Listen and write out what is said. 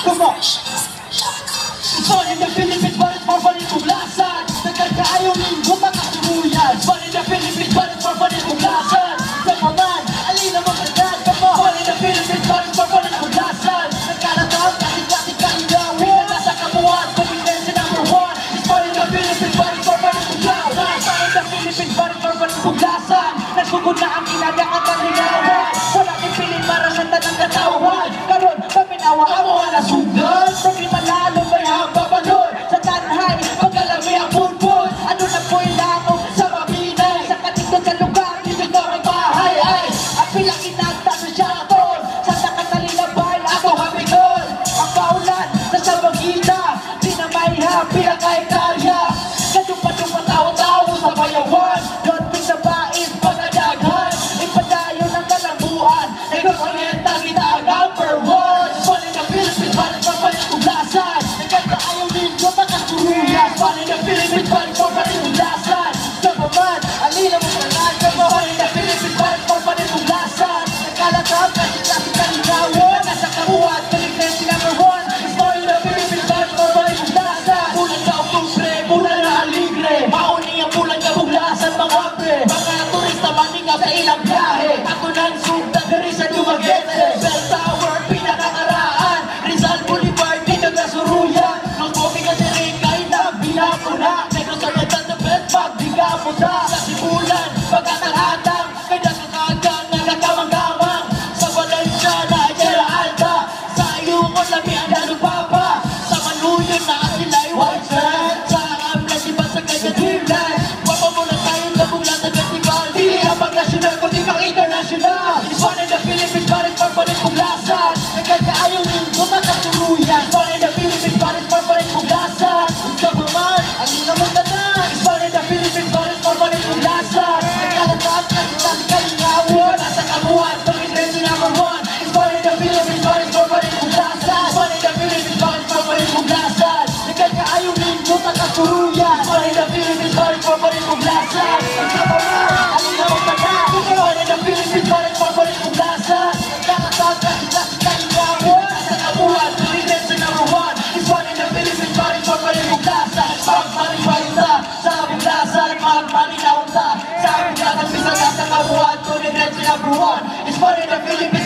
Come on. It's fun in the Philippines, but it's more fun in Tuglasan. Nagkakaayaw linggo, makatuluyan. It's fun in the Philippines, but it's more fun in Tuglasan. Come on, alina mo kagad. Come on. Fun in the Philippines, but it's more fun in Tuglasan. Nagkalatang, kasi kailangan. Nasa kabuhan, confidence number one. It's fun in the Philippines, but it's more fun in Tuglasan. Fun in the Philippines, but it's more fun in Tuglasan. Nasugod na ang inagang at ang hinawan. Wala kang piling para sa tanang katawan. Karon, paminawa ang mga nasugan. Pagli manalo, may hababalon. Sa tanhay, pagkalami ang pulpul. Ano na po'y lamong sa mabinay. Sa katingkod sa lugar, ibig na may bahay. Ay, ang pilang inagta sa siyatol. Sa nakatalina bahay, ako hamigol. Ang paulan, nasa magita. Di na may happy ang kaitarya. Kadumpa-dumpa tao-tao sa bayawan. Don't be sa bait, pagkadaghan. Ipadayo ng kalambuan. Nag-orienta kita ang number one. Fun in the Philippines, balik papalit Tuglasan. Nagkakaayaw linggo, makatuluyan. Fun in the Philippines, balik papalit Tuglasan. Sa maman, alila mo kalan. Fun in the Philippines, balik papalit Tuglasan. Nagkalatang, kasi kalinawan. Nasa kabuhan, Philippines number one. Fun in the Philippines, balik papalit Tuglasan. Bulan sa Oktubre, bulan na aligre. Mauni ang bulan ka Tuglasan, mga pre. Mga turista maninga sa ilang biyahe. Ako nang sugda, dari sa Dumaguete. Bell Tower, pinakakaraan. Rizal Boulevard, dito na Suruyan. Nung kopi ka si Rikay na binakuna. Negro sa metal na bedbag, di ka puta. Sa simulan, pagkatangatang. Kaya kakagang na nagkamang-kamang. Sa Valencia na Ayala Alta. Sa Ayungon na Mianda Papa. Sa Manuyon na Asilay White Sand. Sa Amlas, iba sa Kajadilan. Wapa mo na tayong nabuglan sa festival. Di ang pag-national, kundi pang international. It's fun in the Philippines, barit papalit Tuglasan. Nagkakaayaw linggo, makatuluyan. Fun in the Philippines, barit papalit Tuglasan. Sa maman, alina mo ka na. It's fun in the Philippines, barit papalit Tuglasan. Nagkalatang, kasi kalingawan. Nasa kabuhan, confidence number one. It's fun in the Philippines, barit papalit Tuglasan. Fun in the Philippines, barit papalit Tuglasan. Nagkakaayaw linggo, makatuluyan. Fun in the Philippines, barit papalit Tuglasan. Sa maman, alina mo ka na. Fun in the Philippines, barit papalit Tuglasan. Nagkalatang, kasi kalingawan. Nasa kabuhan, confidence number one. It's fun in the Philippines, barit papalit Tuglasan. Pagmalibalita sa Tuglasan, pagmalinaunta sa Tuglasan, bisa sa kabuhan, confidence number one. It's fun in the Philippines.